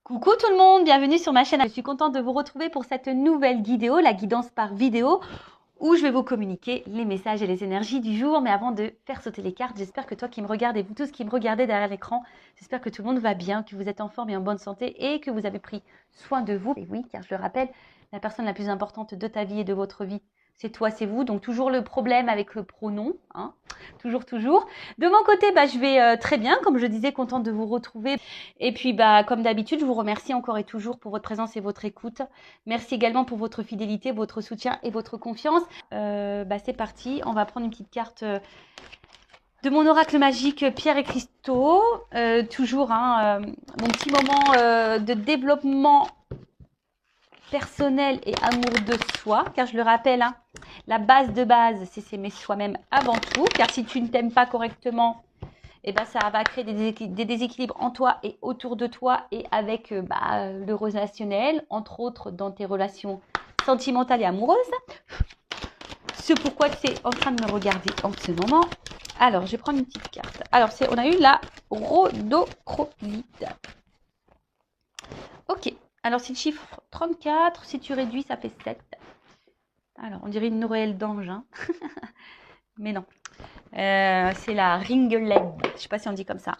Coucou tout le monde, bienvenue sur ma chaîne. Je suis contente de vous retrouver pour cette nouvelle vidéo, la guidance par vidéo, où je vais vous communiquer les messages et les énergies du jour. Mais avant de faire sauter les cartes, j'espère que toi qui me regardes et vous tous qui me regardez derrière l'écran, j'espère que tout le monde va bien, que vous êtes en forme et en bonne santé et que vous avez pris soin de vous. Et oui, car je le rappelle, la personne la plus importante de ta vie et de votre vie, c'est toi, c'est vous. Donc toujours le problème avec le pronom, hein, toujours, toujours. De mon côté, je vais très bien, comme je disais, contente de vous retrouver. Et puis, comme d'habitude, je vous remercie encore et toujours pour votre présence et votre écoute. Merci également pour votre fidélité, votre soutien et votre confiance. C'est parti, on va prendre une petite carte de mon oracle magique Pierre et Cristaux. Toujours mon petit moment de développement personnel et amour de soi, car je le rappelle, la base de base, c'est s'aimer soi-même avant tout, car si tu ne t'aimes pas correctement, ça va créer des déséquilibres en toi et autour de toi et avec le relationnel, entre autres dans tes relations sentimentales et amoureuses. C'est pourquoi tu es en train de me regarder en ce moment. Alors, je vais prendre une petite carte. Alors, on a eu la rhodochrosite. Ok. Alors, c'est le chiffre 34. Si tu réduis, ça fait 7. Alors, on dirait une Noël d'ange. Mais non. C'est la ringeled. Je ne sais pas si on dit comme ça.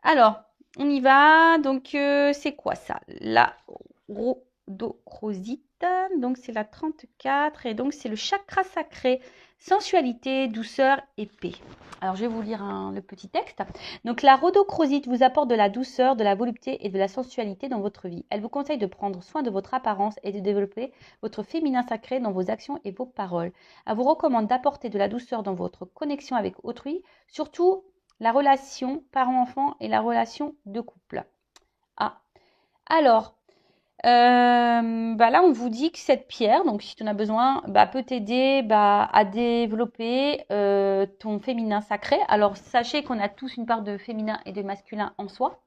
Alors, on y va. Donc, c'est quoi ça? La rhodochrosite. Donc, c'est la 34. Et donc, c'est le chakra sacré. Sensualité, douceur et paix. Alors, je vais vous lire le petit texte. Donc, la rhodochrosite vous apporte de la douceur, de la volupté et de la sensualité dans votre vie. Elle vous conseille de prendre soin de votre apparence et de développer votre féminin sacré dans vos actions et vos paroles. Elle vous recommande d'apporter de la douceur dans votre connexion avec autrui, surtout la relation parent-enfant et la relation de couple. Alors, là, on vous dit que cette pierre, donc si tu en as besoin, peut t'aider à développer ton féminin sacré. Alors, sachez qu'on a tous une part de féminin et de masculin en soi.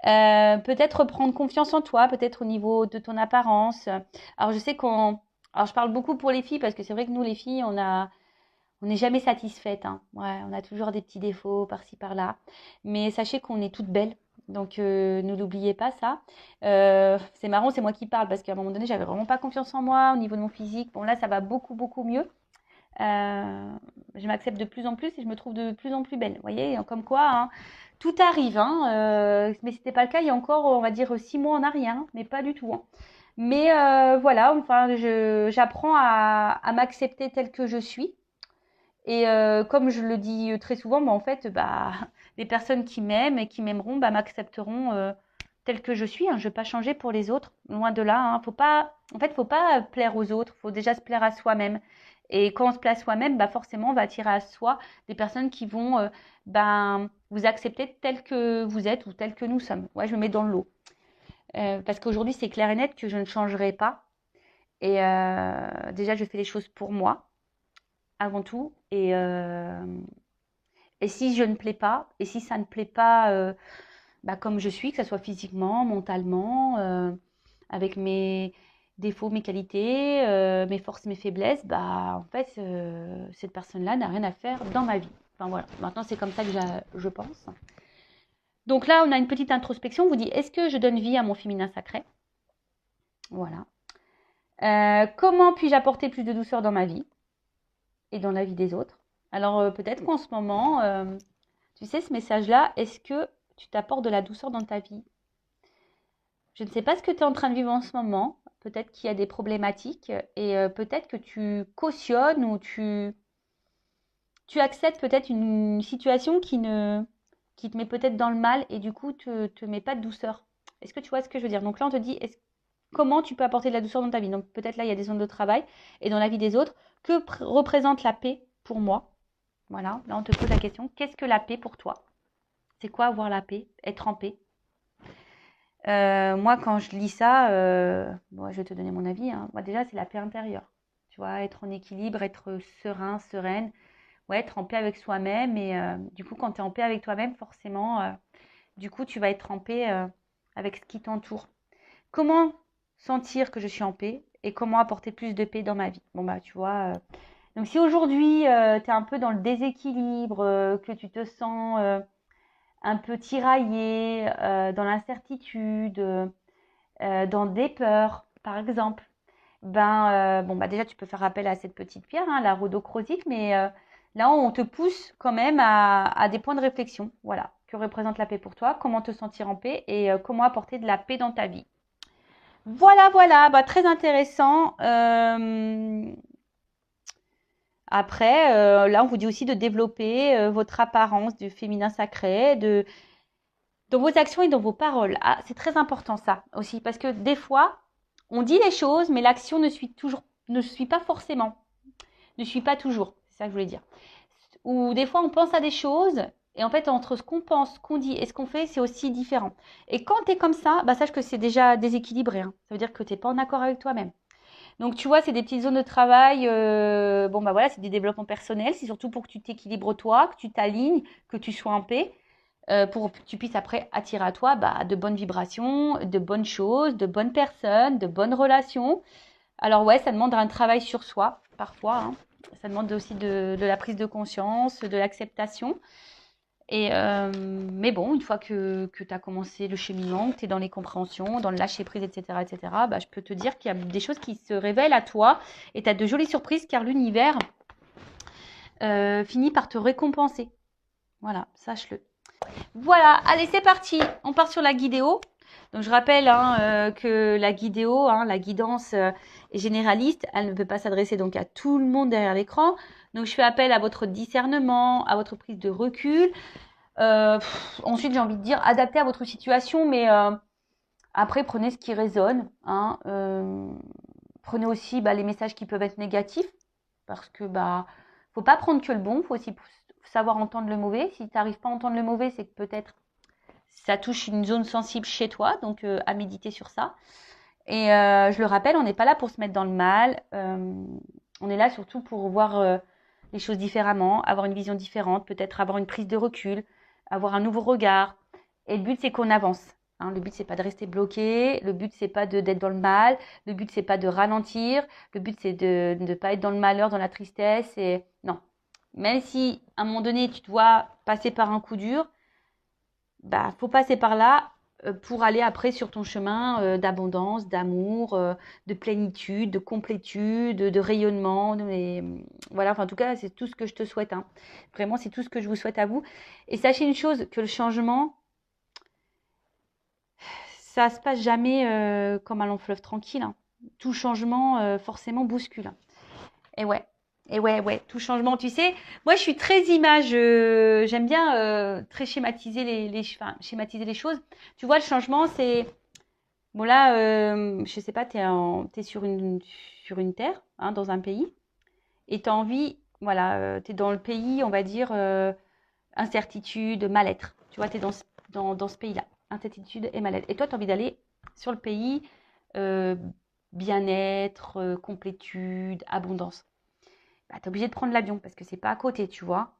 Peut-être prendre confiance en toi, peut-être au niveau de ton apparence. Alors, je sais alors, je parle beaucoup pour les filles parce que c'est vrai que nous, les filles, on n'est jamais satisfaites. Ouais, on a toujours des petits défauts par-ci, par-là. Mais sachez qu'on est toutes belles. Donc, ne l'oubliez pas, ça. C'est marrant, c'est moi qui parle parce qu'à un moment donné, j'avais vraiment pas confiance en moi au niveau de mon physique. Bon, là, ça va beaucoup, beaucoup mieux. Je m'accepte de plus en plus et je me trouve de plus en plus belle. Vous voyez, comme quoi, tout arrive. Mais ce n'était pas le cas il y a encore, on va dire, 6 mois en arrière. Mais pas du tout. Mais voilà, enfin, j'apprends à m'accepter telle que je suis. Et comme je le dis très souvent, en fait, les personnes qui m'aiment et qui m'aimeront m'accepteront telle que je suis. Je ne vais pas changer pour les autres, loin de là. Faut pas plaire aux autres, il faut déjà se plaire à soi-même. Et quand on se plaît à soi-même, forcément, on va attirer à soi des personnes qui vont vous accepter tel que vous êtes ou tel que nous sommes. Ouais, je me mets dans le lot. Parce qu'aujourd'hui, c'est clair et net que je ne changerai pas. Et déjà, je fais les choses pour moi avant tout. Et si je ne plais pas, et si ça ne plaît pas comme je suis, que ce soit physiquement, mentalement, avec mes défauts, mes qualités, mes forces, mes faiblesses, en fait, cette personne-là n'a rien à faire dans ma vie. Enfin voilà, maintenant c'est comme ça que je pense. Donc là, on a une petite introspection. On vous dit, est-ce que je donne vie à mon féminin sacré? Voilà. Comment puis-je apporter plus de douceur dans ma vie et dans la vie des autres? Alors peut-être qu'en ce moment, tu sais, ce message-là, est-ce que tu t'apportes de la douceur dans ta vie? Je ne sais pas ce que tu es en train de vivre en ce moment. Peut-être qu'il y a des problématiques et peut-être que tu cautionnes ou tu acceptes peut-être une situation qui te met peut-être dans le mal et du coup te met pas de douceur. Est-ce que tu vois ce que je veux dire? Donc là, on te dit comment tu peux apporter de la douceur dans ta vie? Donc peut-être là, il y a des zones de travail et dans la vie des autres. Que représente la paix pour moi? Voilà, là, on te pose la question. Qu'est-ce que la paix pour toi? C'est quoi avoir la paix? Être en paix? Moi, quand je lis ça, je vais te donner mon avis. Moi, déjà, c'est la paix intérieure. Tu vois, être en équilibre, être serein, sereine. Ouais, être en paix avec soi-même. Et du coup, quand tu es en paix avec toi-même, forcément, du coup, tu vas être en paix avec ce qui t'entoure. Comment sentir que je suis en paix et comment apporter plus de paix dans ma vie? Bon, tu vois. Donc, si aujourd'hui, tu es un peu dans le déséquilibre, que tu te sens un peu tiraillé, dans l'incertitude, dans des peurs, par exemple, bon, bah déjà, tu peux faire appel à cette petite pierre, hein, la rhodochrosite, mais là, on te pousse quand même à des points de réflexion. Voilà, que représente la paix pour toi, comment te sentir en paix et comment apporter de la paix dans ta vie. Voilà, voilà, bah, très intéressant. Après, là, on vous dit aussi de développer votre apparence du féminin sacré, dans vos actions et dans vos paroles. Ah, c'est très important ça aussi, parce que des fois, on dit les choses, mais l'action ne suit pas forcément, ne suit pas toujours. C'est ça que je voulais dire. Ou des fois, on pense à des choses, et en fait, entre ce qu'on pense, ce qu'on dit et ce qu'on fait, c'est aussi différent. Et quand tu es comme ça, bah, sache que c'est déjà déséquilibré, hein. Ça veut dire que tu n'es pas en accord avec toi-même. Donc, tu vois, c'est des petites zones de travail. Bon, bah voilà, c'est des développements personnels. C'est surtout pour que tu t'équilibres toi, que tu t'alignes, que tu sois en paix, pour que tu puisses après attirer à toi bah, de bonnes vibrations, de bonnes choses, de bonnes personnes, de bonnes relations. Alors, ouais, ça demande un travail sur soi, parfois, hein. Ça demande aussi de la prise de conscience, de l'acceptation. Mais bon, une fois que tu as commencé le cheminement, que tu es dans les compréhensions, dans le lâcher-prise, etc., bah, je peux te dire qu'il y a des choses qui se révèlent à toi et tu as de jolies surprises car l'univers finit par te récompenser. Voilà, sache-le. Voilà, allez, c'est parti. On part sur la guidéo. Donc, je rappelle hein, que la guidéo, hein, la guidance est généraliste. Elle ne peut pas s'adresser donc à tout le monde derrière l'écran. Donc, je fais appel à votre discernement, à votre prise de recul. Ensuite, j'ai envie de dire, adapté à votre situation, mais après, prenez ce qui résonne. Hein, prenez aussi bah, les messages qui peuvent être négatifs, parce que bah, faut pas prendre que le bon, faut aussi savoir entendre le mauvais. Si tu n'arrives pas à entendre le mauvais, c'est que peut-être ça touche une zone sensible chez toi, donc à méditer sur ça. Et je le rappelle, on n'est pas là pour se mettre dans le mal. On est là surtout pour voir les choses différemment, avoir une vision différente, peut-être avoir une prise de recul, avoir un nouveau regard. Et le but, c'est qu'on avance. Hein, le but, c'est pas de rester bloqué. Le but, c'est pas d'être dans le mal. Le but, c'est pas de ralentir. Le but, c'est de ne pas être dans le malheur, dans la tristesse. Et non. Même si, à un moment donné, tu dois passer par un coup dur, bah, faut passer par là pour aller après sur ton chemin d'abondance, d'amour, de plénitude, de complétude, de rayonnement. Voilà, enfin, en tout cas, c'est tout ce que je te souhaite. Hein. Vraiment, c'est tout ce que je vous souhaite à vous. Et sachez une chose, que le changement, ça se passe jamais comme un long fleuve tranquille. Hein. Tout changement, forcément, bouscule. Hein. Et ouais. Et ouais, ouais, tout changement, tu sais. Moi, je suis très image. J'aime bien très schématiser enfin, schématiser les choses. Tu vois, le changement, c'est... Bon, là, je sais pas, t'es sur une terre, hein, dans un pays. Et tu as envie, voilà, tu es dans le pays, on va dire, incertitude, mal-être. Tu vois, tu es dans ce pays-là, incertitude et mal-être. Et toi, tu as envie d'aller sur le pays, euh, bien-être, complétude, abondance. Bah, tu es obligé de prendre l'avion parce que c'est pas à côté, tu vois.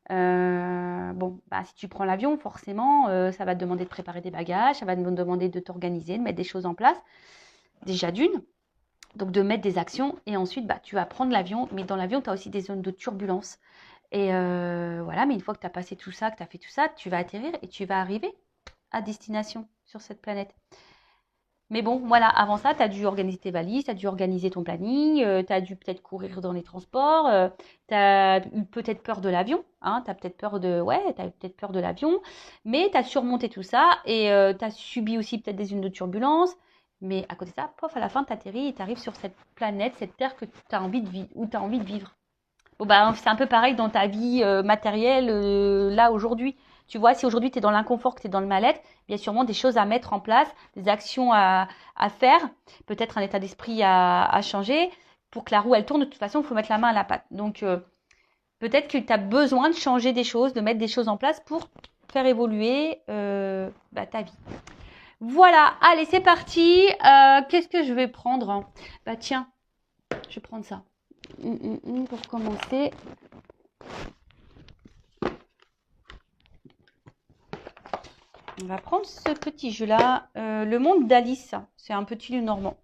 Bon, bah, si tu prends l'avion, forcément, ça va te demander de préparer des bagages, ça va te demander de t'organiser, de mettre des choses en place. Déjà d'une, donc de mettre des actions. Et ensuite, bah, tu vas prendre l'avion. Mais dans l'avion, tu as aussi des zones de turbulence. Et voilà, mais une fois que tu as passé tout ça, que tu as fait tout ça, tu vas atterrir et tu vas arriver à destination sur cette planète. Mais bon, voilà, avant ça, tu as dû organiser tes valises, tu as dû organiser ton planning, tu as dû peut-être courir dans les transports, tu as eu peut-être peur de l'avion, hein, tu as peut-être peur de l'avion, mais tu as surmonté tout ça et tu as subi aussi peut-être des zones de turbulence. Mais à côté de ça, pof, à la fin, tu atterris et tu arrives sur cette planète, cette terre que tu as envie de vivre, où tu as envie de vivre. Bon, bah, c'est un peu pareil dans ta vie matérielle, là, aujourd'hui. Tu vois, si aujourd'hui, tu es dans l'inconfort, que tu es dans le mal-être, il y a sûrement des choses à mettre en place, des actions à faire, peut-être un état d'esprit à changer. Pour que la roue, elle tourne, de toute façon, il faut mettre la main à la pâte. Donc, peut-être que tu as besoin de changer des choses, de mettre des choses en place pour faire évoluer bah, ta vie. Voilà, allez, c'est parti. Qu'est-ce que je vais prendre? Bah tiens, je vais prendre ça. Pour commencer. On va prendre ce petit jeu-là. Le monde d'Alice. C'est un petit lieu normand.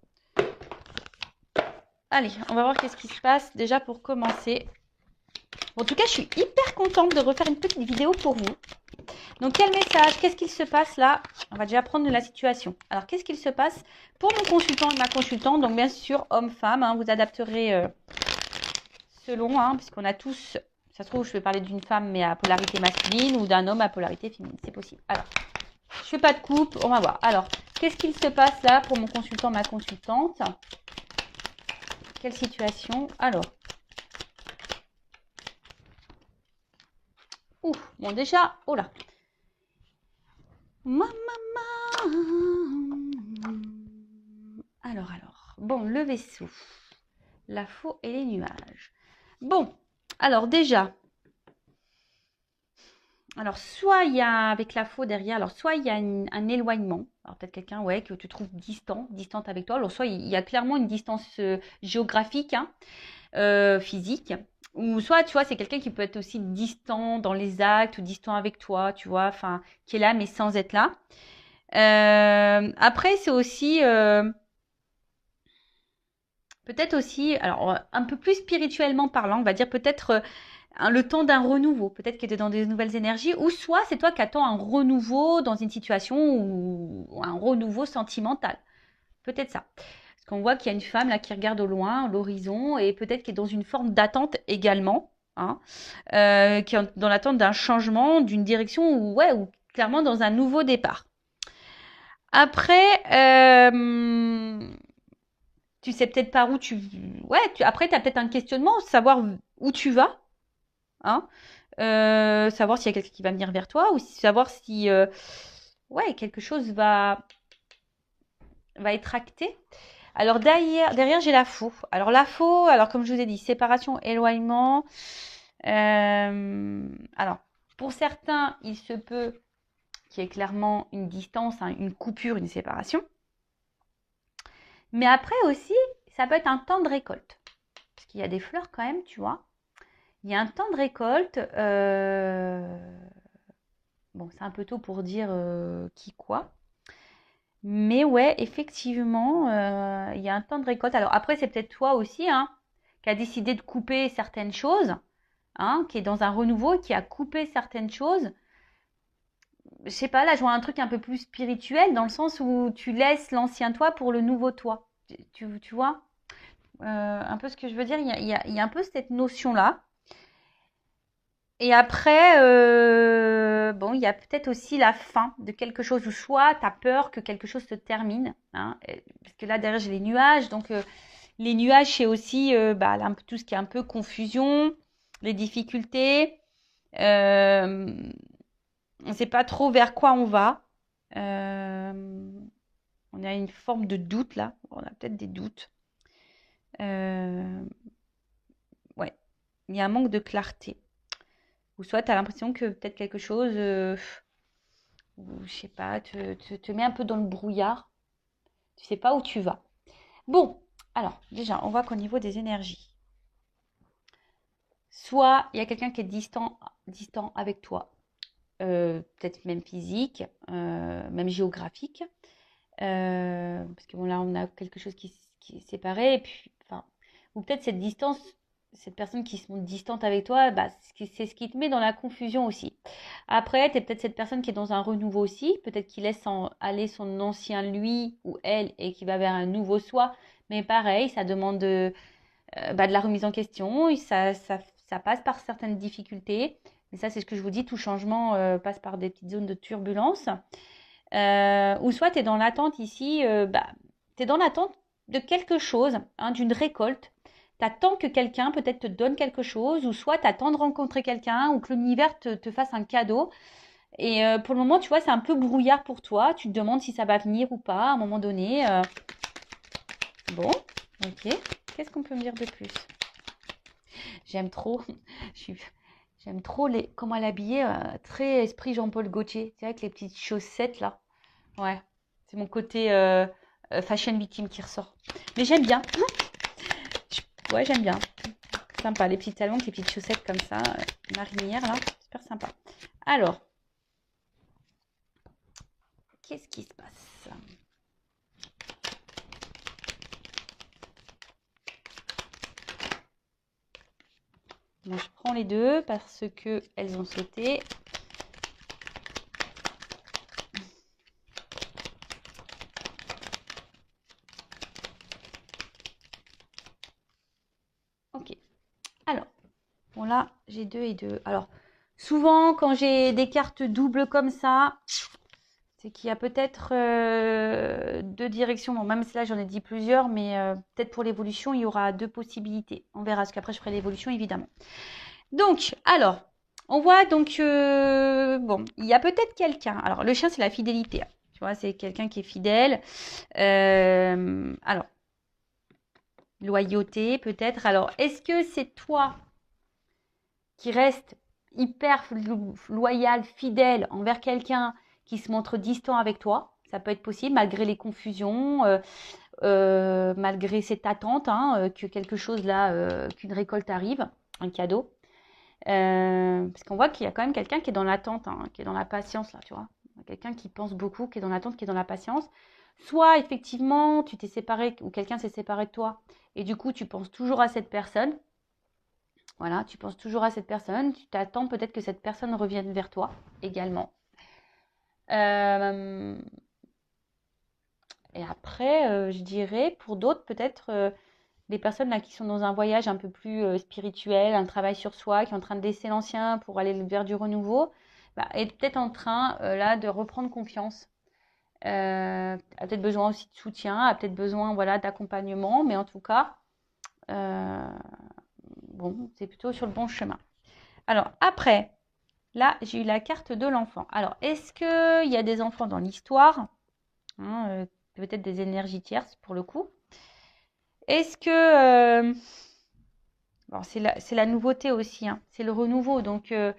Allez, on va voir qu'est-ce qui se passe. Déjà pour commencer. Bon, en tout cas, je suis hyper contente de refaire une petite vidéo pour vous. Donc, quel message? Qu'est-ce qu'il se passe là? On va déjà prendre la situation. Alors, qu'est-ce qu'il se passe pour mon consultant et ma consultante? Donc, bien sûr, homme-femme, hein, vous adapterez selon, hein, puisqu'on a tous, ça se trouve, je vais parler d'une femme mais à polarité masculine ou d'un homme à polarité féminine. C'est possible. Alors, je fais pas de coupe, on va voir. Alors, qu'est-ce qu'il se passe là pour mon consultant, ma consultante? Quelle situation? Alors, ouf, bon déjà, oh là. Maman. Alors, bon, le vaisseau, la faux et les nuages. Bon, alors déjà, alors soit il y a avec la faux derrière, alors soit il y a un éloignement, alors peut-être quelqu'un ouais, que tu trouves distante avec toi, alors soit il y a clairement une distance géographique, hein, physique, ou soit tu vois c'est quelqu'un qui peut être aussi distant dans les actes ou distant avec toi, tu vois, enfin qui est là mais sans être là. Après c'est aussi peut-être aussi, alors un peu plus spirituellement parlant, on va dire peut-être le temps d'un renouveau, peut-être que tu es dans des nouvelles énergies, ou soit c'est toi qui attends un renouveau dans une situation ou un renouveau sentimental. Peut-être ça. Parce qu'on voit qu'il y a une femme là qui regarde au loin, l'horizon, et peut-être qui est dans une forme d'attente également, hein, qui est dans l'attente d'un changement, d'une direction, ou ouais, ou clairement dans un nouveau départ. Après, tu sais peut-être par où tu... Ouais, après, tu as peut-être un questionnement, savoir où tu vas, hein, savoir s'il y a quelqu'un qui va venir vers toi, ou savoir si ouais, quelque chose va être acté. Alors derrière j'ai la faux. Alors la faux, alors comme je vous ai dit, séparation, éloignement. Alors, pour certains, il se peut qu'il y ait clairement une distance, hein, une coupure, une séparation. Mais après aussi, ça peut être un temps de récolte. Parce qu'il y a des fleurs quand même, tu vois. Il y a un temps de récolte. Bon, c'est un peu tôt pour dire qui quoi. Mais ouais, effectivement, il y a un temps de récolte. Alors après, c'est peut-être toi aussi, hein, qui a décidé de couper certaines choses, hein, qui est dans un renouveau, qui a coupé certaines choses. Je sais pas, là, je vois un truc un peu plus spirituel, dans le sens où tu laisses l'ancien toi pour le nouveau toi. Tu vois un peu ce que je veux dire, il y a un peu cette notion-là. Et après, bon, il y a peut-être aussi la fin de quelque chose, ou soit tu as peur que quelque chose se termine, hein, parce que là, derrière, j'ai les nuages. Donc, les nuages, c'est aussi bah, là, tout ce qui est un peu confusion, les difficultés. On ne sait pas trop vers quoi on va. On a une forme de doute là. On a peut-être des doutes. Ouais, il y a un manque de clarté. Ou soit tu as l'impression que peut-être quelque chose, ou je sais pas, te met un peu dans le brouillard. Tu sais pas où tu vas. Bon, alors déjà, on voit qu'au niveau des énergies, soit il y a quelqu'un qui est distant avec toi, peut-être même physique, même géographique, parce que bon, là, on a quelque chose qui est séparé, et puis, enfin, ou peut-être cette distance, cette personne qui se montre distante avec toi, bah, c'est ce qui te met dans la confusion aussi. Après, tu es peut-être cette personne qui est dans un renouveau aussi, peut-être qui laisse aller son ancien lui ou elle et qui va vers un nouveau soi, mais pareil, ça demande bah, de la remise en question, et ça passe par certaines difficultés, mais ça, c'est ce que je vous dis, tout changement passe par des petites zones de turbulence. Ou soit tu es dans l'attente ici, bah, tu es dans l'attente de quelque chose, hein, d'une récolte. Tu attends que quelqu'un peut-être te donne quelque chose, ou soit tu attends de rencontrer quelqu'un, ou que l'univers te fasse un cadeau. Et pour le moment, tu vois, c'est un peu brouillard pour toi. Tu te demandes si ça va venir ou pas à un moment donné. Bon, ok. Qu'est-ce qu'on peut me dire de plus? J'aime trop. J'aime trop comment elle est habillée, très esprit Jean-Paul Gaultier, tu sais, avec les petites chaussettes là. Ouais, c'est mon côté fashion victime qui ressort. Mais j'aime bien. Ouais, j'aime bien. Sympa, les petits talons, avec les petites chaussettes comme ça, marinières là, super sympa. Alors, qu'est-ce qui se passe? Bon, je prends les deux parce que elles ont sauté. Ok. Alors, bon là, j'ai 2 et 2. Alors, souvent, quand j'ai des cartes doubles comme ça, c'est qu'il y a peut-être 2 directions. Bon, même si là, j'en ai dit plusieurs, mais peut-être pour l'évolution, il y aura 2 possibilités. On verra, parce qu'après, je ferai l'évolution, évidemment. Donc, alors, on voit donc, bon, il y a peut-être quelqu'un. Alors, le chien, c'est la fidélité. Hein. Tu vois, c'est quelqu'un qui est fidèle. Alors, loyauté, peut-être. Alors, est-ce que c'est toi qui reste hyper loyal, fidèle envers quelqu'un qui se montre distant avec toi? Ça peut être possible, malgré les confusions, malgré cette attente, hein, que quelque chose là, qu'une récolte arrive, un cadeau. Parce qu'on voit qu'il y a quand même quelqu'un qui est dans l'attente, hein, qui est dans la patience, là, tu vois. Quelqu'un qui pense beaucoup, qui est dans l'attente, qui est dans la patience. Soit, effectivement, tu t'es séparé, ou quelqu'un s'est séparé de toi, et du coup, tu penses toujours à cette personne. Voilà, tu penses toujours à cette personne. Tu t'attends peut-être que cette personne revienne vers toi également. Euh, et après, je dirais, pour d'autres, peut-être les personnes là qui sont dans un voyage un peu plus spirituel, un travail sur soi, qui est en train de laisser l'ancien pour aller vers du renouveau, bah, est peut-être en train là de reprendre confiance. A peut-être besoin aussi de soutien, a peut-être besoin voilà d'accompagnement, mais en tout cas, euh, bon, c'est plutôt sur le bon chemin. Alors après, là, j'ai eu la carte de l'enfant. Alors, est-ce qu'il y a des enfants dans l'histoire, hein, peut-être des énergies tierces pour le coup. Est-ce que bon, c'est la nouveauté aussi, hein. C'est le renouveau. Donc, il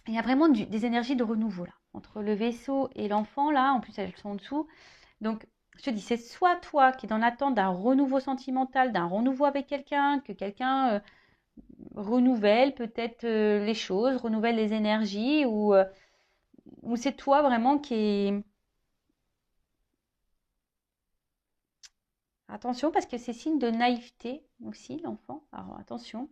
y a vraiment des énergies de renouveau là. Entre le vaisseau et l'enfant, là, en plus, elles sont en dessous. Donc, je te dis, c'est soit toi qui es dans l'attente d'un renouveau sentimental, d'un renouveau avec quelqu'un, que quelqu'un renouvelle peut-être les choses, renouvelle les énergies, ou c'est toi vraiment qui est... Attention, parce que c'est signe de naïveté aussi, l'enfant. Alors, attention.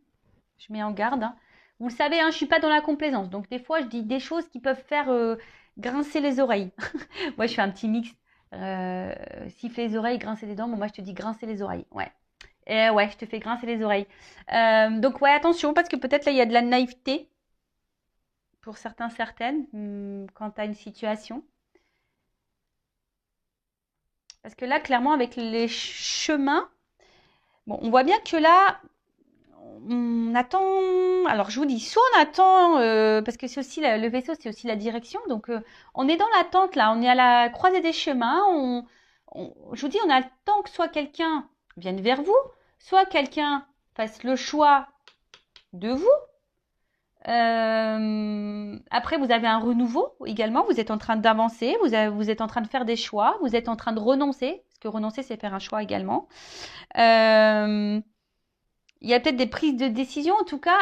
Je mets en garde. Hein. Vous le savez, hein, je ne suis pas dans la complaisance. Donc, des fois, je dis des choses qui peuvent faire grincer les oreilles. Moi, je fais un petit mix. Siffler les oreilles, grincer les dents. Bon, moi, je te dis grincer les oreilles. Ouais. Et ouais, je te fais grincer les oreilles. Donc, ouais, attention, parce que peut-être là, il y a de la naïveté pour certains, certaines, quant à une situation. Parce que là, clairement, avec les chemins, bon, on voit bien que là, on attend. Alors, je vous dis, soit on attend, parce que c'est aussi le vaisseau, c'est aussi la direction. Donc, on est dans l'attente là. On est à la croisée des chemins. Je vous dis, on attend que soit quelqu'un vienne vers vous, soit quelqu'un fasse le choix de vous. Après, vous avez un renouveau également. Vous êtes en train d'avancer. Vous êtes en train de faire des choix. Vous êtes en train de renoncer. Parce que renoncer, c'est faire un choix également. Euh, il y a peut-être des prises de décision. En tout cas,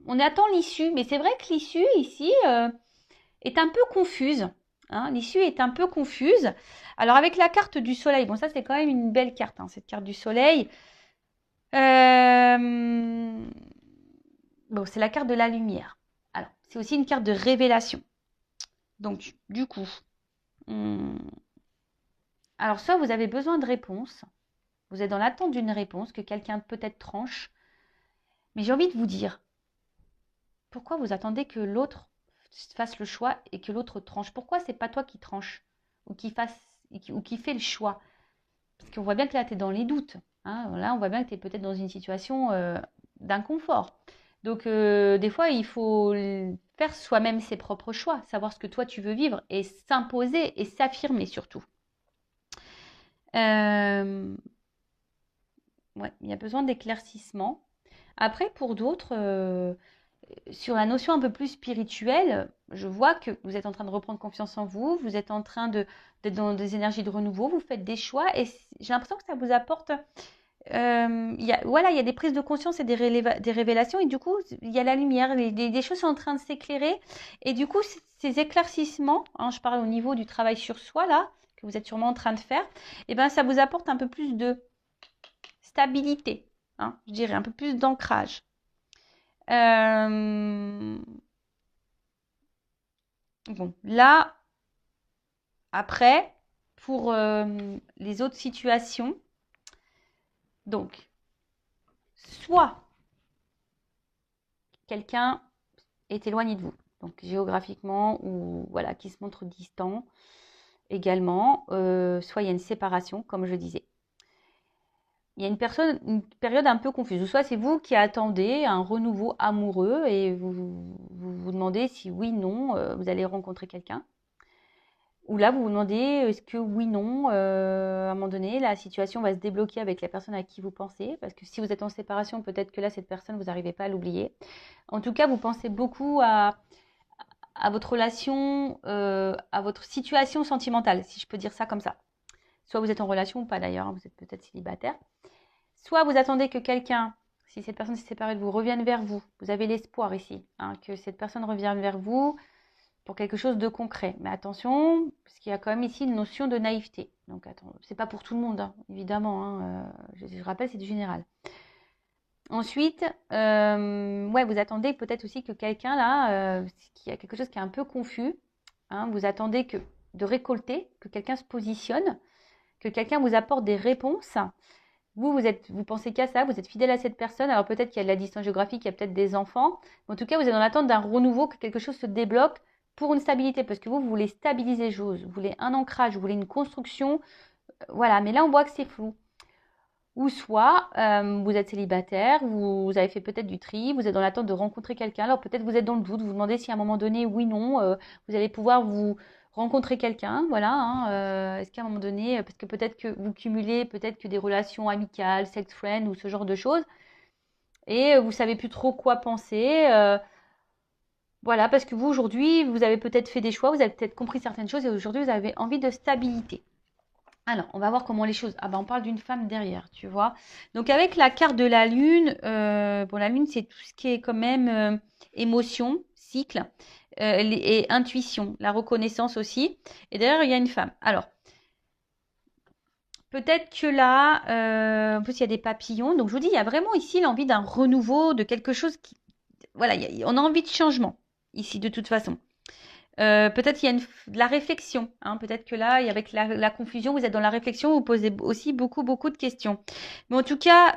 on attend l'issue. Mais c'est vrai que l'issue ici est un peu confuse. Hein. L'issue est un peu confuse. Alors avec la carte du soleil, bon ça c'est quand même une belle carte, hein, cette carte du soleil. Bon, c'est la carte de la lumière. Alors, c'est aussi une carte de révélation. Donc, du coup, alors soit vous avez besoin de réponse, vous êtes dans l'attente d'une réponse que quelqu'un peut-être tranche, mais j'ai envie de vous dire, pourquoi vous attendez que l'autre fasse le choix et que l'autre tranche? Pourquoi c'est pas toi qui tranche ou qui fait le choix? Parce qu'on voit bien que là, tu es dans les doutes. Hein. Là, on voit bien que tu es peut-être dans une situation d'inconfort. Donc, des fois, il faut faire soi-même ses propres choix, savoir ce que toi, tu veux vivre et s'imposer et s'affirmer surtout. Ouais, il y a besoin d'éclaircissement. Après, pour d'autres, sur la notion un peu plus spirituelle, je vois que vous êtes en train de reprendre confiance en vous, vous êtes en train d'être dans des énergies de renouveau, vous faites des choix et j'ai l'impression que ça vous apporte. Voilà, il y a des prises de conscience et des révélations et du coup, il y a la lumière, des choses sont en train de s'éclairer et du coup, ces éclaircissements, hein, je parle au niveau du travail sur soi là, que vous êtes sûrement en train de faire, et ben ça vous apporte un peu plus de stabilité. hein, je dirais, un peu plus d'ancrage. Bon, là, après, pour les autres situations, donc, soit quelqu'un est éloigné de vous, donc géographiquement, ou voilà, qui se montre distant également, soit il y a une séparation, comme je disais. Il y a une période un peu confuse. Soit c'est vous qui attendez un renouveau amoureux et vous demandez si oui, non, vous allez rencontrer quelqu'un. Ou là, vous vous demandez est-ce que oui, non, à un moment donné, la situation va se débloquer avec la personne à qui vous pensez. Parce que si vous êtes en séparation, peut-être que là, cette personne, vous n'arrivez pas à l'oublier. En tout cas, vous pensez beaucoup à votre relation, à votre situation sentimentale, si je peux dire ça comme ça. Soit vous êtes en relation ou pas d'ailleurs, hein, vous êtes peut-être célibataire. Soit vous attendez que quelqu'un, si cette personne s'est séparée de vous, revienne vers vous. Vous avez l'espoir ici, hein, que cette personne revienne vers vous pour quelque chose de concret. Mais attention, parce qu'il y a quand même ici une notion de naïveté. Donc attends, c'est pas pour tout le monde, hein, évidemment. Hein, je rappelle, c'est du général. Ensuite, ouais, vous attendez peut-être aussi que quelqu'un là, qui a quelque chose qui est un peu confus, hein, vous attendez de récolter, que quelqu'un se positionne, que quelqu'un vous apporte des réponses. Vous pensez qu'à ça, vous êtes fidèle à cette personne. Alors peut-être qu'il y a de la distance géographique, il y a peut-être des enfants. Mais en tout cas, vous êtes dans l'attente d'un renouveau, que quelque chose se débloque pour une stabilité. Parce que vous voulez stabiliser les choses, vous voulez un ancrage, vous voulez une construction. Voilà, mais là, on voit que c'est flou. Ou soit, vous êtes célibataire, vous avez fait peut-être du tri, vous êtes dans l'attente de rencontrer quelqu'un. Alors peut-être vous êtes dans le doute, vous vous demandez si à un moment donné, oui, non, vous allez pouvoir vous rencontrer quelqu'un. Voilà, hein, est-ce qu'à un moment donné, parce que peut-être que vous cumulez peut-être que des relations amicales, sex friend ou ce genre de choses, et vous savez plus trop quoi penser. Voilà, parce que vous aujourd'hui, vous avez peut-être fait des choix, vous avez peut-être compris certaines choses, et aujourd'hui, vous avez envie de stabilité. Alors, on va voir comment les choses. Ah ben, on parle d'une femme derrière, tu vois. Donc, avec la carte de la lune, bon, la lune, c'est tout ce qui est quand même émotion, cycle et intuition, la reconnaissance aussi. Et derrière, il y a une femme. Alors, peut-être que là, en plus, il y a des papillons. Donc, je vous dis, il y a vraiment ici l'envie d'un renouveau, de quelque chose qui. Voilà, on a envie de changement ici, de toute façon. Peut-être il y a de la réflexion. Hein. Peut-être que là, avec la confusion, vous êtes dans la réflexion, vous posez aussi beaucoup, beaucoup de questions. Mais en tout cas,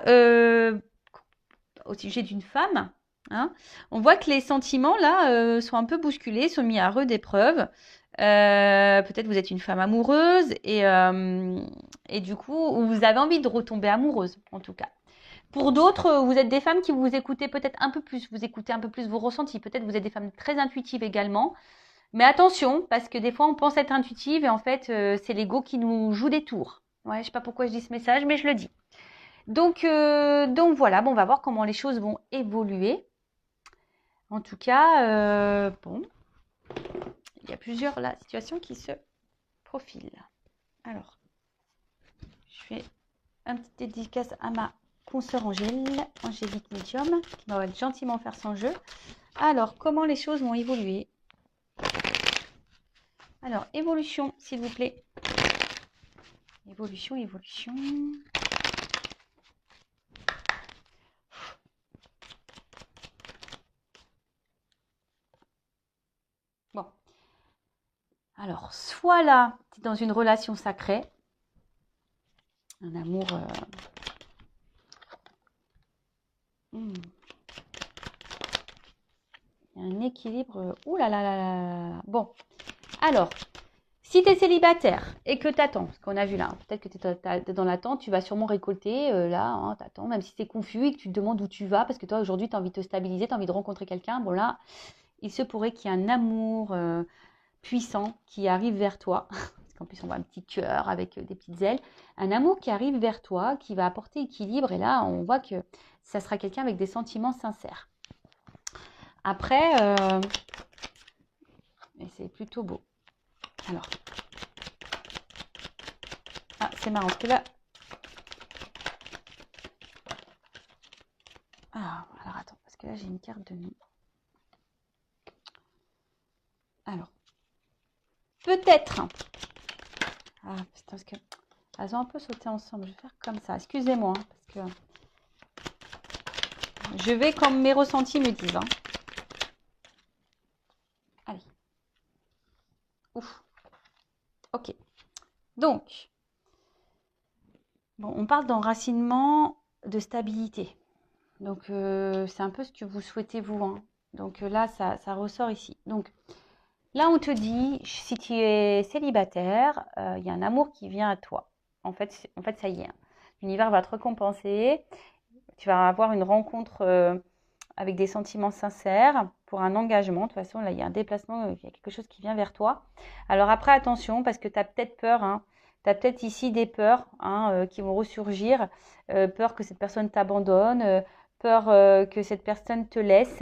au sujet d'une femme, hein, on voit que les sentiments, là, sont un peu bousculés, sont mis à rude épreuve. Peut-être vous êtes une femme amoureuse et du coup, vous avez envie de retomber amoureuse, en tout cas. Pour d'autres, vous êtes des femmes qui vous écoutez peut-être un peu plus, vous écoutez un peu plus vos ressentis. Peut-être vous êtes des femmes très intuitives également. Mais attention, parce que des fois, on pense être intuitive et en fait, c'est l'ego qui nous joue des tours. Ouais, je sais pas pourquoi je dis ce message, mais je le dis. Donc voilà, bon, on va voir comment les choses vont évoluer. En tout cas, bon, il y a plusieurs là, situations qui se profilent. Alors, je fais un petit dédicace à ma consoeur Angélique Medium, qui va gentiment faire son jeu. Alors, comment les choses vont évoluer? Alors, évolution, s'il vous plaît. Évolution, évolution. Bon. Alors, soit là, tu es dans une relation sacrée, un amour. Il y a un équilibre. Ouh là là là là là. Bon. Alors, si tu es célibataire et que tu attends, ce qu'on a vu là, hein, peut-être que tu es dans l'attente, tu vas sûrement récolter là, hein, tu attends, même si c'est confus et que tu te demandes où tu vas, parce que toi aujourd'hui tu as envie de te stabiliser, tu as envie de rencontrer quelqu'un. Bon là, il se pourrait qu'il y ait un amour puissant qui arrive vers toi. Parce qu'en plus on voit un petit cœur avec des petites ailes. Un amour qui arrive vers toi, qui va apporter équilibre. Et là, on voit que ça sera quelqu'un avec des sentiments sincères. Après, c'est plutôt beau. Alors, ah, c'est marrant parce que là, alors attends, parce que là j'ai une carte de nuit. Alors, peut-être. Ah, putain, parce que elles ont un peu sauté ensemble. Je vais faire comme ça. Excusez-moi, hein, parce que Je vais comme mes ressentis me disent. Hein. Allez. Ouf. Ok. Donc, bon, on parle d'enracinement, de stabilité. Donc, c'est un peu ce que vous souhaitez vous. Hein. Donc là, ça ressort ici. Donc, là, on te dit, si tu es célibataire, il y a un amour qui vient à toi. En fait, ça y est. Hein. L'univers va te récompenser. Tu vas avoir une rencontre avec des sentiments sincères pour un engagement. De toute façon, là, il y a un déplacement, il y a quelque chose qui vient vers toi. Alors après, attention, parce que tu as peut-être peur. Hein. Tu as peut-être ici des peurs qui vont ressurgir. Peur que cette personne t'abandonne. Peur que cette personne te laisse.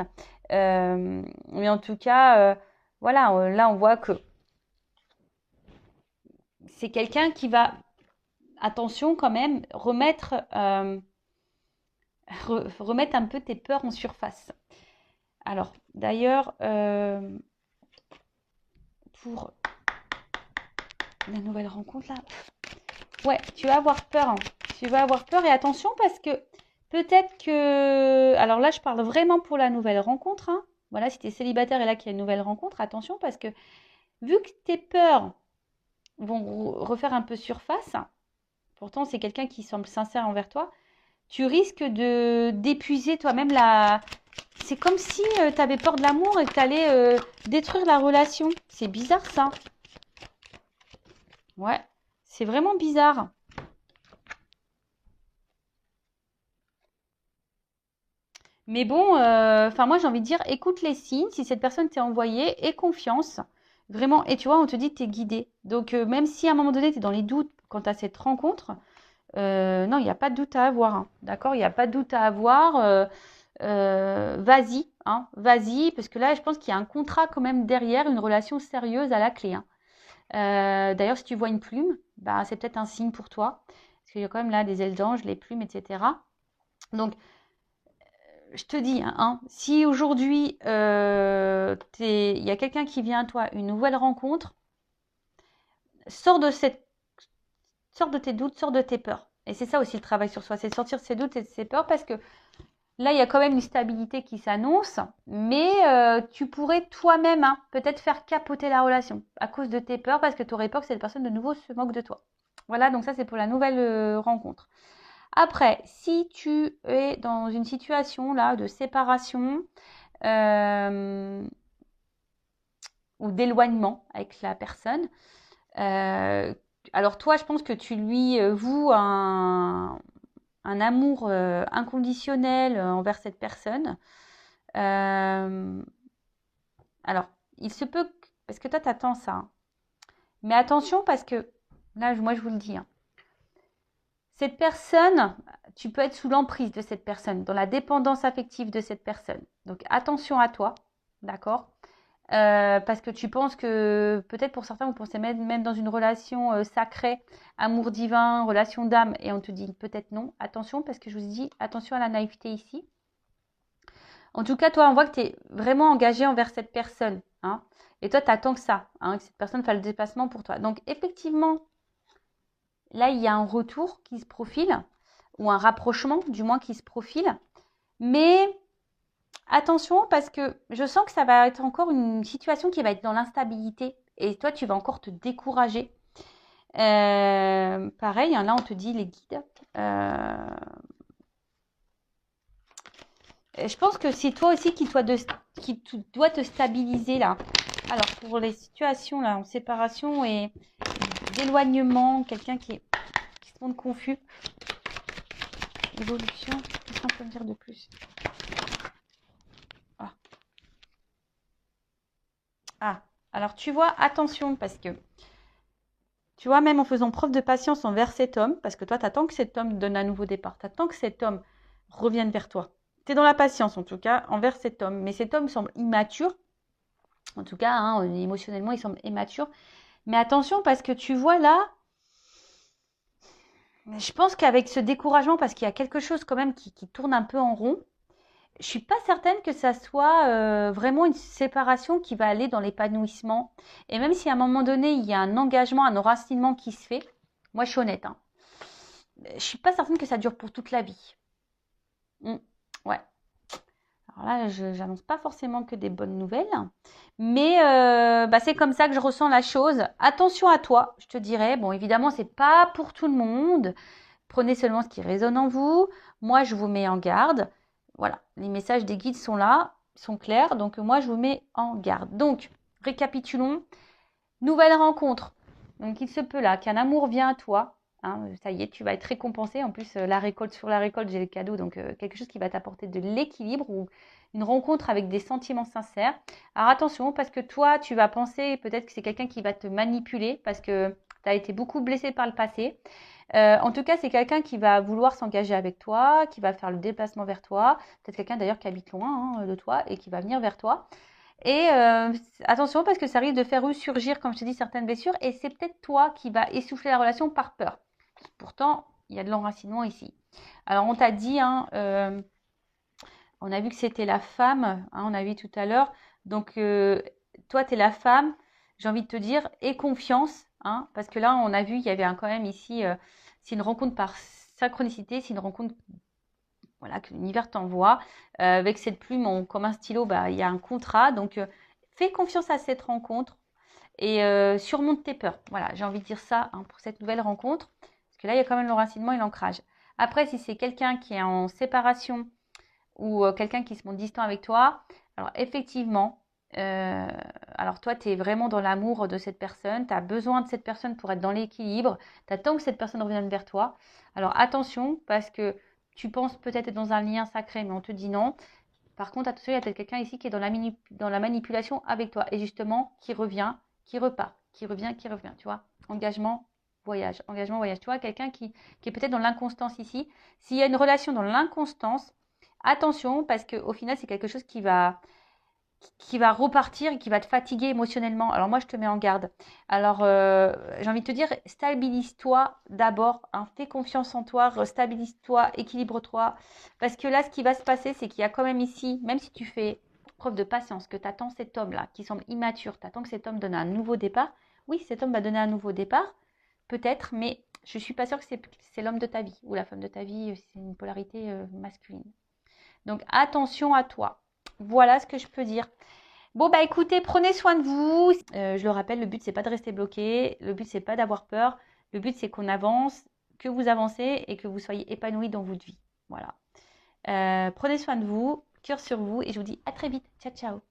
Mais en tout cas, voilà, là, on voit que c'est quelqu'un qui va, attention quand même, remettre un peu tes peurs en surface. Alors, d'ailleurs, pour la nouvelle rencontre, là, ouais, tu vas avoir peur. Hein. Tu vas avoir peur et attention parce que peut-être que... Alors là, je parle vraiment pour la nouvelle rencontre. Hein. Voilà, si tu es célibataire et là qu'il y a une nouvelle rencontre, attention parce que vu que tes peurs vont refaire un peu surface, pourtant c'est quelqu'un qui semble sincère envers toi, tu risques d'épuiser toi-même la... C'est comme si tu avais peur de l'amour et que tu allais détruire la relation. C'est bizarre ça. Ouais, c'est vraiment bizarre. Mais bon, enfin moi j'ai envie de dire, écoute les signes, si cette personne t'est envoyée, aie confiance. Vraiment, et tu vois, on te dit que tu es guidé. Donc même si à un moment donné tu es dans les doutes quant à cette rencontre, non, il n'y a pas de doute à avoir. Hein. D'accord? Il n'y a pas de doute à avoir. Vas-y, hein, vas-y, parce que là, je pense qu'il y a un contrat quand même derrière, une relation sérieuse à la clé. Hein. D'ailleurs, si tu vois une plume, bah, c'est peut-être un signe pour toi, parce qu'il y a quand même là des ailes d'ange, les plumes, etc. Donc, je te dis, hein, si aujourd'hui, il y a quelqu'un qui vient à toi, une nouvelle rencontre, sors de tes doutes, sors de tes peurs. Et c'est ça aussi le travail sur soi, c'est sortir de ses doutes et de ses peurs, parce que là, il y a quand même une stabilité qui s'annonce, mais tu pourrais toi-même peut-être faire capoter la relation à cause de tes peurs, parce que tu aurais peur que cette personne de nouveau se moque de toi. Voilà, donc ça c'est pour la nouvelle rencontre. Après, si tu es dans une situation là de séparation ou d'éloignement avec la personne, alors toi, je pense que tu lui voues un amour inconditionnel envers cette personne. Alors, il se peut, parce que toi, t'attends ça. Hein. Mais attention, parce que, là, moi, je vous le dis, hein, cette personne, tu peux être sous l'emprise de cette personne, dans la dépendance affective de cette personne. Donc, attention à toi, d'accord parce que tu penses que, peut-être pour certains, vous pensez même dans une relation sacrée, amour divin, relation d'âme, et on te dit peut-être non. Attention, parce que je vous dis, attention à la naïveté ici. En tout cas, toi, on voit que tu es vraiment engagé envers cette personne. Hein, et toi, tu attends que ça, hein, que cette personne fasse le déplacement pour toi. Donc, effectivement, là, il y a un retour qui se profile, ou un rapprochement, du moins, qui se profile. Mais attention, parce que je sens que ça va être encore une situation qui va être dans l'instabilité. Et toi, tu vas encore te décourager. Pareil, hein, là, on te dit les guides. Je pense que c'est toi aussi qui dois te stabiliser là. Alors, pour les situations là, en séparation et d'éloignement, quelqu'un qui se montre confus. Évolution, qu'est-ce qu'on peut me dire de plus? Alors tu vois, attention, parce que tu vois, même en faisant preuve de patience envers cet homme, parce que toi, tu attends que cet homme donne un nouveau départ, tu attends que cet homme revienne vers toi. Tu es dans la patience, en tout cas, envers cet homme. Mais cet homme semble immature. En tout cas, hein, émotionnellement, il semble immature. Mais attention, parce que tu vois là, je pense qu'avec ce découragement, parce qu'il y a quelque chose quand même qui tourne un peu en rond, je suis pas certaine que ça soit vraiment une séparation qui va aller dans l'épanouissement. Et même si à un moment donné, il y a un engagement, un enracinement qui se fait, moi je suis honnête, hein, je suis pas certaine que ça dure pour toute la vie. Ouais. Alors là, je n'annonce pas forcément que des bonnes nouvelles, mais c'est comme ça que je ressens la chose. Attention à toi, je te dirais. Bon, évidemment, c'est pas pour tout le monde. Prenez seulement ce qui résonne en vous. Moi, je vous mets en garde. Voilà, les messages des guides sont là, sont clairs. Donc, moi, je vous mets en garde. Donc, récapitulons. Nouvelle rencontre. Donc, il se peut là qu'un amour vient à toi. Hein, ça y est, tu vas être récompensé. En plus, sur la récolte, j'ai le cadeau. Donc, quelque chose qui va t'apporter de l'équilibre ou une rencontre avec des sentiments sincères. Alors, attention, parce que toi, tu vas penser peut-être que c'est quelqu'un qui va te manipuler parce que tu as été beaucoup blessé par le passé. En tout cas, c'est quelqu'un qui va vouloir s'engager avec toi, qui va faire le déplacement vers toi. Peut-être quelqu'un d'ailleurs qui habite loin de toi et qui va venir vers toi. Et attention parce que ça risque de faire ressurgir, comme je t'ai dit, certaines blessures. Et c'est peut-être toi qui va essouffler la relation par peur. Pourtant, il y a de l'enracinement ici. Alors, on t'a dit, on a vu que c'était la femme, on a vu tout à l'heure. Donc, toi, tu es la femme, j'ai envie de te dire, aie confiance. Parce que là, on a vu, il y avait quand même ici, c'est une rencontre par synchronicité, c'est une rencontre voilà, que l'univers t'envoie. Avec cette plume, comme un stylo, il y a un contrat. Donc, fais confiance à cette rencontre et surmonte tes peurs. Voilà, j'ai envie de dire ça pour cette nouvelle rencontre. Parce que là, il y a quand même l'enracinement et l'ancrage. Après, si c'est quelqu'un qui est en séparation ou quelqu'un qui se montre distant avec toi, alors effectivement, alors toi, tu es vraiment dans l'amour de cette personne, tu as besoin de cette personne pour être dans l'équilibre, tu attends que cette personne revienne vers toi. Alors attention, parce que tu penses peut-être être dans un lien sacré, mais on te dit non. Par contre, attention, il y a peut-être quelqu'un ici qui est dans la manipulation avec toi et justement qui revient, qui repart, qui revient, tu vois. Engagement, voyage. Tu vois, quelqu'un qui est peut-être dans l'inconstance ici. S'il y a une relation dans l'inconstance, attention parce qu'au final, c'est quelque chose qui va repartir et qui va te fatiguer émotionnellement. Alors moi, je te mets en garde. Alors, j'ai envie de te dire, stabilise-toi d'abord. Fais confiance en toi, stabilise-toi, équilibre-toi. Parce que là, ce qui va se passer, c'est qu'il y a quand même ici, même si tu fais preuve de patience, que tu attends cet homme-là, qui semble immature, tu attends que cet homme donne un nouveau départ. Oui, cet homme va donner un nouveau départ, peut-être, mais je ne suis pas sûre que c'est l'homme de ta vie ou la femme de ta vie, c'est une polarité masculine. Donc, attention à toi. Voilà ce que je peux dire. Bon, écoutez, prenez soin de vous. Je le rappelle, le but, c'est pas de rester bloqué. Le but, c'est pas d'avoir peur. Le but, c'est qu'on avance, que vous avancez et que vous soyez épanoui dans votre vie. Voilà. Prenez soin de vous, cœur sur vous et je vous dis à très vite. Ciao, ciao.